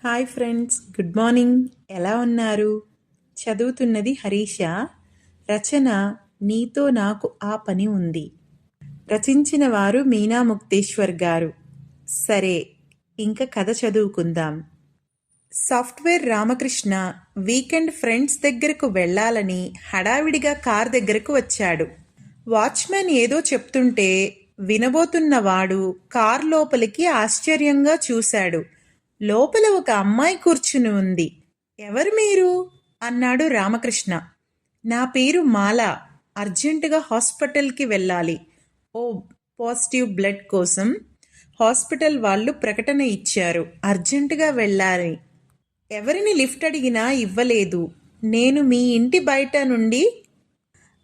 Hi friends, good morning. ఎలా ఉన్నారు? చదువుతున్నది హరీష. రచన నీతో నాకు ఆ పని ఉంది. రచించిన వారు మీనా ముక్తేశ్వర్ గారు. సరే, ఇంక కథ చదువుకుందాం. సాఫ్ట్వేర్ రామకృష్ణ వీకెండ్ ఫ్రెండ్స్ దగ్గరకు వెళ్ళాలని హడావిడిగా కార్ దగ్గరకు వచ్చాడు. వాచ్మెన్ ఏదో చెప్తుంటే వినబోతున్నవాడు కార్ లోపలికి ఆశ్చర్యంగా చూశాడు. లోపల ఒక అమ్మాయి కూర్చుని ఉంది. ఎవరు మీరు? అన్నాడు రామకృష్ణ. నా పేరు మాల. అర్జెంటుగా హాస్పిటల్కి వెళ్ళాలి. ఓ, పాజిటివ్ బ్లడ్ కోసం హాస్పిటల్ వాళ్ళు ప్రకటన ఇచ్చారు. అర్జెంటుగా వెళ్ళాలి. ఎవరిని లిఫ్ట్ అడిగినా ఇవ్వలేదు. నేను మీ ఇంటి బయట నుండి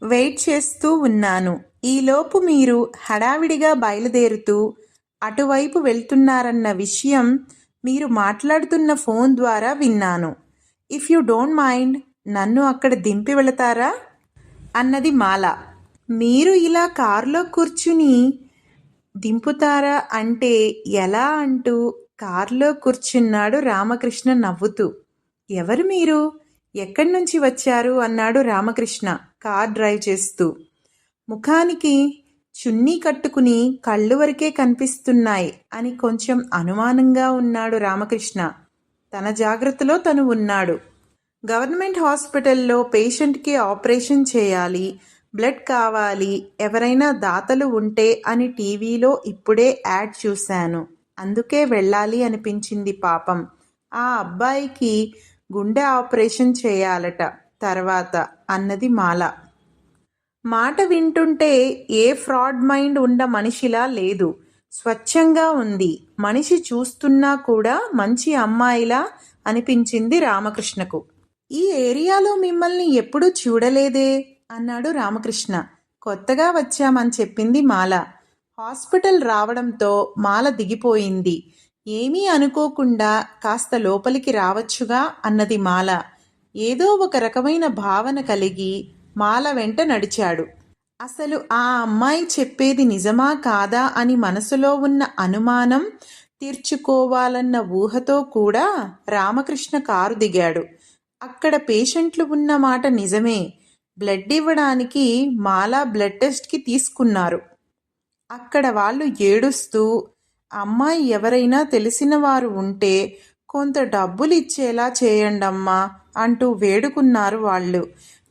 వెయిట్ చేస్తూ ఉన్నాను. ఈలోపు మీరు హడావిడిగా బయలుదేరుతూ అటువైపు వెళ్తున్నారన్న విషయం మీరు మాట్లాడుతున్న ఫోన్ ద్వారా విన్నాను. ఇఫ్ యూ డోంట్ మైండ్, నన్ను అక్కడ దింపి వెళతారా? అన్నది మాల. మీరు ఇలా కారులో కూర్చుని దింపుతారా అంటే ఎలా అంటూ కారులో కూర్చున్నాడు రామకృష్ణ నవ్వుతూ. ఎవరు మీరు? ఎక్కడి నుంచి వచ్చారు? అన్నాడు రామకృష్ణ కార్ డ్రైవ్ చేస్తూ. ముఖానికి చున్నీ కట్టుకుని కళ్ళు వరకే కనిపిస్తున్నాయి అని కొంచెం అనుమానంగా ఉన్నాడు రామకృష్ణ. తన జాగ్రత్తలో తను ఉన్నాడు. గవర్నమెంట్ హాస్పిటల్లో పేషెంట్కి ఆపరేషన్ చేయాలి, బ్లడ్ కావాలి, ఎవరైనా దాతలు ఉంటే అని టీవీలో ఇప్పుడే యాడ్ చూశాను. అందుకే వెళ్ళాలి అనిపించింది. పాపం ఆ అబ్బాయికి గుండె ఆపరేషన్ చేయాలట తర్వాత, అన్నది మాల. మాట వింటుంటే ఏ ఫ్రాడ్ మైండ్ ఉన్న మనిషిలా లేదు. స్వచ్ఛంగా ఉంది. మనిషి చూస్తున్నా కూడా మంచి అమ్మాయిలా అనిపించింది రామకృష్ణకు. ఈ ఏరియాలో మిమ్మల్ని ఎప్పుడూ చూడలేదే అన్నాడు రామకృష్ణ. కొత్తగా వచ్చామని చెప్పింది మాల. హాస్పిటల్ రావడంతో మాల దిగిపోయింది. ఏమీ అనుకోకుండా కాస్త లోపలికి రావచ్చుగా అన్నది మాల. ఏదో ఒక రకమైన భావన కలిగి మాల వెంట నడిచాడు. అసలు ఆ అమ్మాయి చెప్పేది నిజమా కాదా అని మనసులో ఉన్న అనుమానం తీర్చుకోవాలన్న ఊహతో కూడా రామకృష్ణ కారు దిగాడు. అక్కడ పేషెంట్లు ఉన్న మాట నిజమే. బ్లడ్ ఇవ్వడానికి మాల బ్లడ్ టెస్ట్కి తీసుకున్నారు. అక్కడ వాళ్ళు ఏడుస్తూ, అమ్మాయి ఎవరైనా తెలిసిన వారు ఉంటే కొంత డబ్బులు ఇచ్చేలా చేయండమ్మా అంటూ వేడుకున్నారు వాళ్ళు.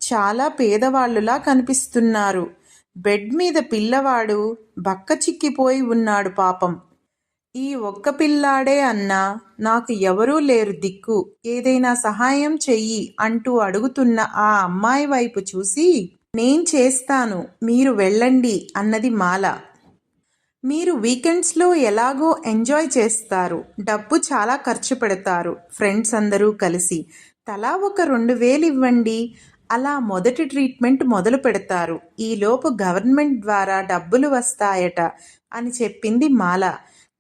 చాలా పేదవాళ్ళులా కనిపిస్తున్నారు. బెడ్ మీద పిల్లవాడు బక్క చిక్కిపోయి ఉన్నాడు పాపం. ఈ ఒక్క పిల్లాడే అన్నా, నాకు ఎవరూ లేరు దిక్కు, ఏదైనా సహాయం చెయ్యి అంటూ అడుగుతున్న ఆ అమ్మాయి వైపు చూసి, నేను చేస్తాను, మీరు వెళ్ళండి అన్నది మాల. మీరు వీకెండ్స్లో ఎలాగో ఎంజాయ్ చేస్తారు, డబ్బు చాలా ఖర్చు పెడతారు, ఫ్రెండ్స్ అందరూ కలిసి తలా ఒక 2000 ఇవ్వండి, అలా మొదటి ట్రీట్మెంట్ మొదలు పెడతారు. ఈలోపు గవర్నమెంట్ ద్వారా డబ్బులు వస్తాయట అని చెప్పింది మాల.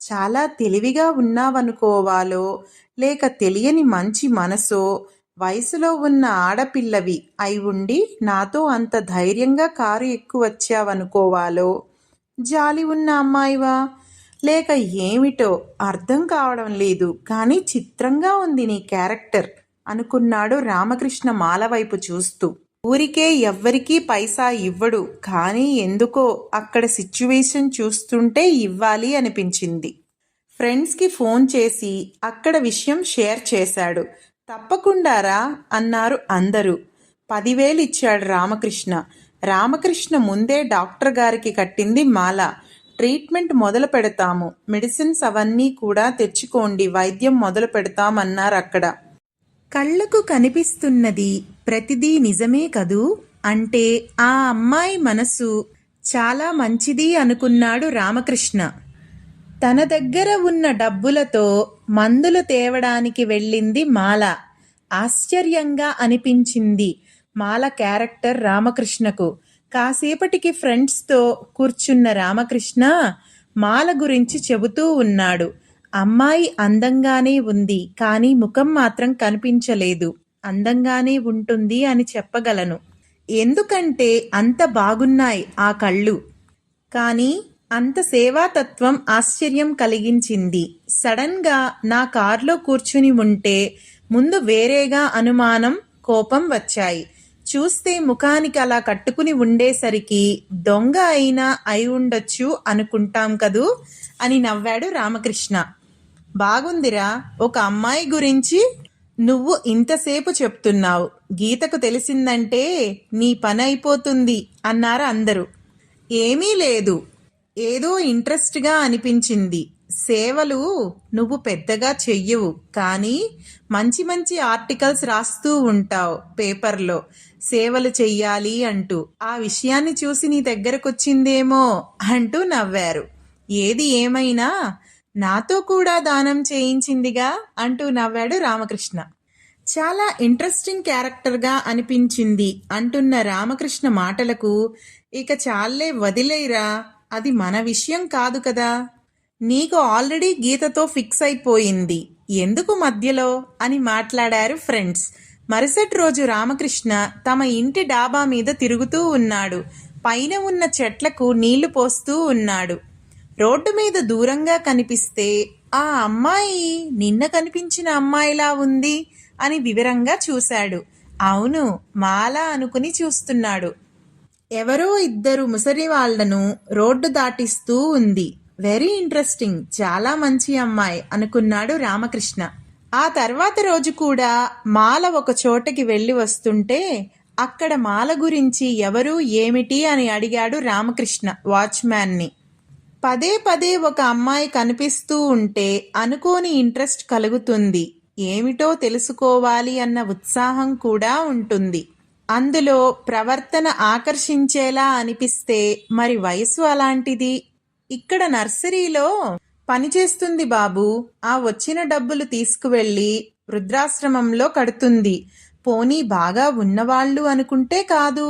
చాలా తెలివిగా ఉన్నావనుకోవాలో లేక తెలియని మంచి మనసో, వయసులో ఉన్న ఆడపిల్లవి అయి ఉండి నాతో అంత ధైర్యంగా కారు ఎక్కువచ్చావనుకోవాలో, జాలి ఉన్న అమ్మాయివా లేక ఏమిటో అర్థం కావడం లేదు, కానీ చిత్రంగా ఉంది నీ క్యారెక్టర్ అనుకున్నాడు రామకృష్ణ మాల వైపు చూస్తూ. ఊరికే ఎవ్వరికీ పైసా ఇవ్వడు, కానీ ఎందుకో అక్కడ సిచ్యువేషన్ చూస్తుంటే ఇవ్వాలి అనిపించింది. ఫ్రెండ్స్కి ఫోన్ చేసి అక్కడ విషయం షేర్ చేశాడు. తప్పకుండా రా అన్నారు అందరూ. 10,000 ఇచ్చాడు రామకృష్ణ. రామకృష్ణ ముందే డాక్టర్ గారికి కట్టింది మాల. ట్రీట్మెంట్ మొదలు పెడతాము, మెడిసిన్స్ అవన్నీ కూడా తెచ్చుకోండి, వైద్యం మొదలు పెడతామన్నారు అక్కడ. కళ్ళకు కనిపిస్తున్నది ప్రతిదీ నిజమే కదూ అంటే ఆ అమ్మాయి మనసు చాలా మంచిది అనుకున్నాడు రామకృష్ణ. తన దగ్గర ఉన్న డబ్బులతో మందులు తేవడానికి వెళ్ళింది మాల. ఆశ్చర్యంగా అనిపించింది మాల క్యారెక్టర్ రామకృష్ణకు. కాసేపటికి ఫ్రెండ్స్తో కూర్చున్న రామకృష్ణ మాల గురించి చెబుతూ ఉన్నాడు. అమ్మాయి అందంగానే ఉంది, కానీ ముఖం మాత్రం కనిపించలేదు. అందంగానే ఉంటుంది అని చెప్పగలను, ఎందుకంటే అంత బాగున్నాయి ఆ కళ్ళు. కానీ అంత సేవాతత్వం ఆశ్చర్యం కలిగించింది. సడన్ గా నా కార్లో కూర్చుని ఉంటే ముందు వేరేగా అనుమానం, కోపం వచ్చాయి. చూస్తే ముఖానికి అలా కట్టుకుని ఉండేసరికి దొంగ అయినా అయి ఉండొచ్చు అనుకుంటాం కదూ అని నవ్వాడు రామకృష్ణ. బాగుందిరా, ఒక అమ్మాయి గురించి నువ్వు ఇంతసేపు చెప్తున్నావు. గీతకు తెలిసిందంటే నీ పని అయిపోతుంది అన్నారు అందరూ. ఏమీ లేదు, ఏదో ఇంట్రెస్ట్గా అనిపించింది. సేవలు నువ్వు పెద్దగా చెయ్యవు, కానీ మంచి మంచి ఆర్టికల్స్ రాస్తూ ఉంటావు పేపర్లో సేవలు చెయ్యాలి అంటూ. ఆ విషయాన్ని చూసి నీ దగ్గరకొచ్చిందేమో అంటూ నవ్వారు. ఏది ఏమైనా నాతో కూడా దానం చేయించిందిగా అంటూ నవ్వాడు రామకృష్ణ. చాలా ఇంట్రెస్టింగ్ క్యారెక్టర్గా అనిపించింది అంటున్న రామకృష్ణ మాటలకు ఇక చాలే వదిలేరా, అది మన విషయం కాదు కదా, నీకు ఆల్రెడీ గీతతో ఫిక్స్ అయిపోయింది, ఎందుకు మధ్యలో అని మాట్లాడారు ఫ్రెండ్స్. మరుసటి రోజు రామకృష్ణ తమ ఇంటి డాబా మీద తిరుగుతూ ఉన్నాడు. పైన ఉన్న చెట్లకు నీళ్లు పోస్తూ ఉన్నాడు. రోడ్డు మీద దూరంగా కనిపిస్తే ఆ అమ్మాయి నిన్న కనిపించిన అమ్మాయిలా ఉంది అని వివరంగా చూశాడు. అవును, మాల అనుకుని చూస్తున్నాడు. ఎవరో ఇద్దరు ముసలి వాళ్లను రోడ్డు దాటిస్తూ ఉంది. వెరీ ఇంట్రెస్టింగ్, చాలా మంచి అమ్మాయి అనుకున్నాడు రామకృష్ణ. ఆ తర్వాత రోజు కూడా మాల ఒక చోటకి వెళ్ళి వస్తుంటే అక్కడ మాల గురించి ఎవరు ఏమిటి అని అడిగాడు రామకృష్ణ వాచ్మ్యాన్ని. పదే పదే ఒక అమ్మాయి కనిపిస్తూ ఉంటే అనుకోని ఇంట్రెస్ట్ కలుగుతుంది. ఏమిటో తెలుసుకోవాలి అన్న ఉత్సాహం కూడా ఉంటుంది. అందులో ప్రవర్తన ఆకర్షించేలా అనిపిస్తే మరి వయసు అలాంటిది. ఇక్కడ నర్సరీలో పనిచేస్తుంది బాబు. ఆ వచ్చిన డబ్బులు తీసుకువెళ్ళి వృద్ధాశ్రమంలో కడుతుంది. పోనీ బాగా ఉన్నవాళ్ళు అనుకుంటే కాదు,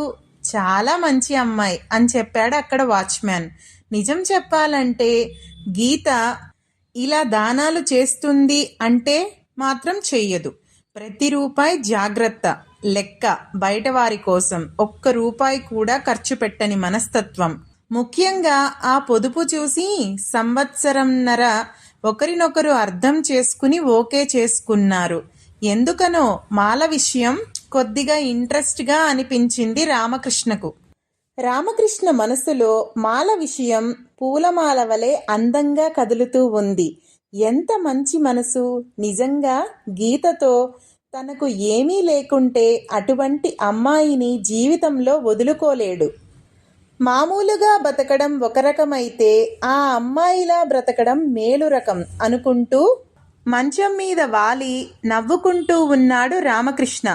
చాలా మంచి అమ్మాయి అని చెప్పాడు అక్కడ వాచ్మ్యాన్. నిజం చెప్పాలంటే గీత ఇలా దానాలు చేస్తుంది అంటే మాత్రం చెయ్యదు. ప్రతి రూపాయి జాగ్రత్త, లెక్క, బయటవారి కోసం ఒక్క రూపాయి కూడా ఖర్చు పెట్టని మనస్తత్వం. ముఖ్యంగా ఆ పొదుపు చూసి సంవత్సరంన్నర ఒకరినొకరు అర్థం చేసుకుని ఓకే చేసుకున్నారు. ఎందుకనో మాల విషయం కొద్దిగా ఇంట్రెస్ట్గా అనిపించింది రామకృష్ణకు. రామకృష్ణ మనసులో మాల విషయం పూలమాల వలె అందంగా కదులుతూ ఉంది. ఎంత మంచి మనసు! నిజంగా గీతతో తనకు ఏమీ లేకుంటే అటువంటి అమ్మాయిని జీవితంలో వదులుకోలేడు. మామూలుగా బతకడం ఒక రకమైతే ఆ అమ్మాయిలా బ్రతకడం మేలు రకం అనుకుంటూ మంచం మీద వాలి నవ్వుకుంటూ ఉన్నాడు రామకృష్ణ.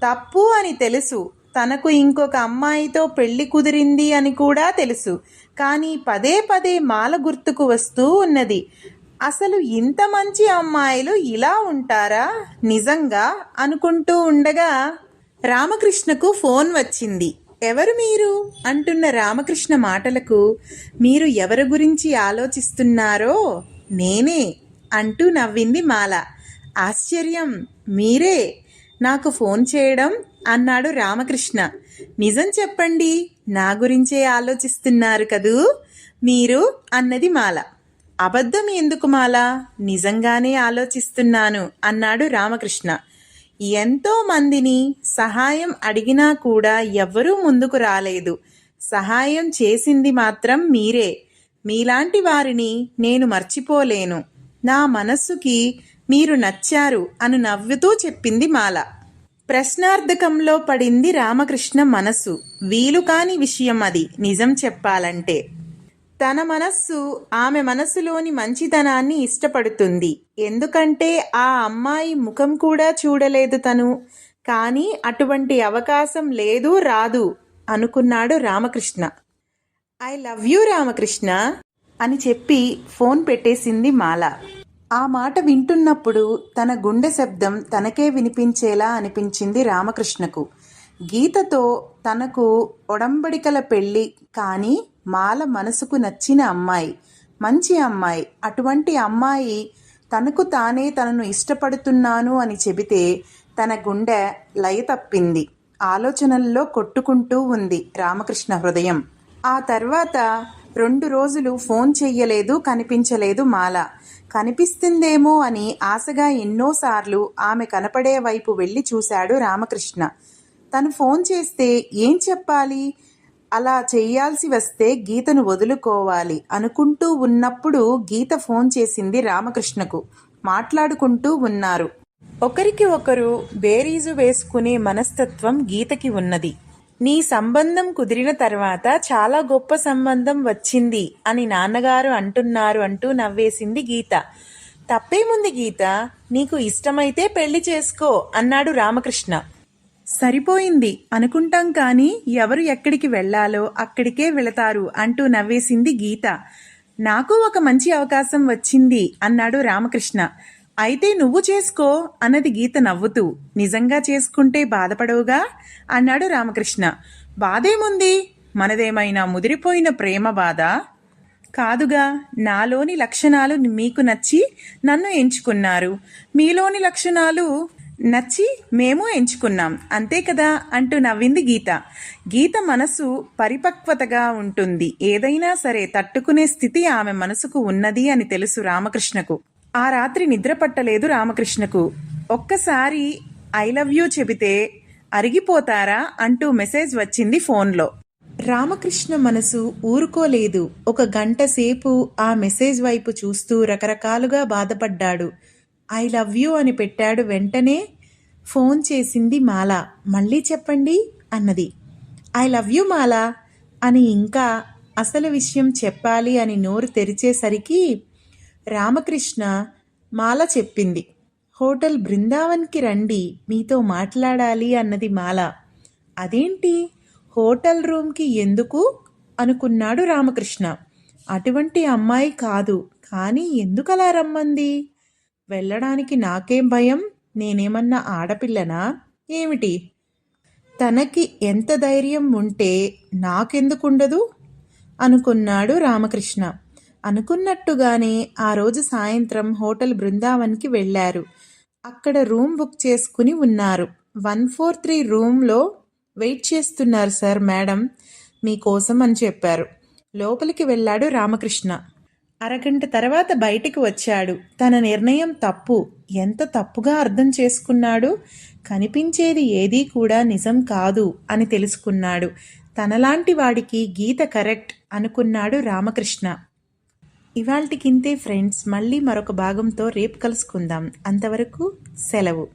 తప్పు అని తెలుసు, తనకు ఇంకొక అమ్మాయితో పెళ్లి కుదిరింది అని కూడా తెలుసు. కానీ పదే పదే మాల గుర్తుకు వస్తూ ఉన్నది. అసలు ఇంత మంచి అమ్మాయిలు ఇలా ఉంటారా నిజంగా అనుకుంటూ ఉండగా రామకృష్ణకు ఫోన్ వచ్చింది. ఎవరు మీరు అంటున్న రామకృష్ణ మాటలకు మీరు ఎవరి గురించి ఆలోచిస్తున్నారో నేనే అంటూ నవ్వింది మాల. ఆశ్చర్యం, మీరే నాకు ఫోన్ చేయడం అన్నాడు రామకృష్ణ. నిజం చెప్పండి, నా గురించే ఆలోచిస్తున్నారు కదూ మీరు అన్నది మాల. అబద్ధం ఎందుకు మాల, నిజంగానే ఆలోచిస్తున్నాను అన్నాడు రామకృష్ణ. ఎంతో మందిని సహాయం అడిగినా కూడా ఎవ్వరూ ముందుకు రాలేదు. సహాయం చేసింది మాత్రం మీరే. మీలాంటి వారిని నేను మర్చిపోలేను. నా మనస్సుకి మీరు నచ్చారు అని నవ్వుతూ చెప్పింది మాల. ప్రశ్నార్థకంలో పడింది రామకృష్ణ మనసు. వీలు కాని విషయం అది నిజం చెప్పాలంటే. తన మనస్సు ఆమె మనసులోని మంచితనాన్ని ఇష్టపడుతుంది. ఎందుకంటే ఆ అమ్మాయి ముఖం కూడా చూడలేదు తను. కానీ అటువంటి అవకాశం లేదు, రాదు అనుకున్నాడు Ramakrishna. I love you Ramakrishna అని చెప్పి ఫోన్ పెట్టేసింది మాల. ఆ మాట వింటున్నప్పుడు తన గుండె శబ్దం తనకే వినిపించేలా అనిపించింది రామకృష్ణకు. గీతతో తనకు ఒడంబడికల పెళ్ళి, కానీ మాల మనసుకు నచ్చిన అమ్మాయి, మంచి అమ్మాయి. అటువంటి అమ్మాయి తనకు తానే తనను ఇష్టపడుతున్నాను అని చెబితే తన గుండె లయ తప్పింది. ఆలోచనల్లో కొట్టుకుంటూ ఉంది రామకృష్ణ హృదయం. ఆ తర్వాత 2 రోజులు ఫోన్ చెయ్యలేదు, కనిపించలేదు మాల. కనిపిస్తుందేమో అని ఆశగా ఎన్నోసార్లు ఆమె కనపడే వైపు వెళ్ళి చూశాడు రామకృష్ణ. తను ఫోన్ చేస్తే ఏం చెప్పాలి? అలా చెయ్యాల్సి వస్తే గీతను వదులుకోవాలి అనుకుంటూ ఉన్నప్పుడు గీత ఫోన్ చేసింది రామకృష్ణకు. మాట్లాడుకుంటూ ఉన్నారు. ఒకరికి ఒకరు బేరీజు వేసుకునే మనస్తత్వం గీతకి ఉన్నది. నీ సంబంధం కుదిరిన తర్వాత చాలా గొప్ప సంబంధం వచ్చింది అని నాన్నగారు అంటున్నారు అంటూ నవ్వేసింది గీత. తప్పేముంది గీత, నీకు ఇష్టమైతే పెళ్లి చేసుకో అన్నాడు రామకృష్ణ. సరిపోయింది అనుకుంటాం కానీ ఎవరు ఎక్కడికి వెళ్లాలో అక్కడికే వెళతారు అంటూ నవ్వేసింది గీత. నాకు ఒక మంచి అవకాశం వచ్చింది అన్నాడు రామకృష్ణ. అయితే నువ్వు చేసుకో అన్నది గీత నవ్వుతూ. నిజంగా చేసుకుంటే బాధపడవుగా అన్నాడు రామకృష్ణ. బాధేముంది? మనదేమైనా ముదిరిపోయిన ప్రేమ బాధ కాదుగా. నాలోని లక్షణాలు మీకు నచ్చి నన్ను ఎంచుకున్నారు, మీలోని లక్షణాలు నచ్చి మేము ఎంచుకున్నాం, అంతే కదా అంటూ నవ్వింది గీత. గీత మనసు పరిపక్వతగా ఉంటుంది. ఏదైనా సరే తట్టుకునే స్థితి ఆమె మనసుకు ఉన్నది అని తెలుసు రామకృష్ణకు. ఆ రాత్రి నిద్ర పట్టలేదు రామకృష్ణకు. ఒక్కసారి ఐ లవ్ యూ చెబితే అరిగిపోతారా అంటూ మెసేజ్ వచ్చింది ఫోన్లో. రామకృష్ణ మనసు ఊరుకోలేదు. 1 గంట సేపు ఆ మెసేజ్ వైపు చూస్తూ రకరకాలుగా బాధపడ్డాడు. ఐ లవ్ యూ అని పెట్టాడు. వెంటనే ఫోన్ చేసింది మాల. మళ్ళీ చెప్పండి అన్నది. ఐ లవ్ యూ మాల అని ఇంకా అసలు విషయం చెప్పాలి అని నోరు తెరిచేసరికి రామకృష్ణ మాల చెప్పింది. హోటల్ బృందావన్కి రండి, మీతో మాట్లాడాలి అన్నది మాల. అదేంటి, హోటల్ రూమ్కి ఎందుకు అనుకున్నాడు రామకృష్ణ. అటువంటి అమ్మాయి కాదు, కానీ ఎందుకలా రమ్మంది? వెళ్ళడానికి నాకేం భయం? నేనేమన్నా ఆడపిల్లనా ఏమిటి? తనకి ఎంత ధైర్యం ఉంటే నాకెందుకుండదు అనుకున్నాడు రామకృష్ణ. అనుకున్నట్టుగానే ఆ రోజు సాయంత్రం హోటల్ బృందావన్కి వెళ్ళారు. అక్కడ రూమ్ బుక్ చేసుకుని ఉన్నారు. 143 రూమ్లో వెయిట్ చేస్తున్నారు సార్, మేడం మీకోసం అని చెప్పారు. లోపలికి వెళ్ళాడు రామకృష్ణ. అరగంట తర్వాత బయటికి వచ్చాడు. తన నిర్ణయం తప్పు, ఎంత తప్పుగా అర్థం చేసుకున్నాడు. కనిపించేది ఏదీ కూడా నిజం కాదు అని తెలుసుకున్నాడు. తనలాంటి వాడికి గీత కరెక్ట్ అనుకున్నాడు రామకృష్ణ. ఇవాల్టికింతే ఫ్రెండ్స్. మళ్ళీ మరొక భాగంతో రేపు కలుసుకుందాం. అంతవరకు సెలవు.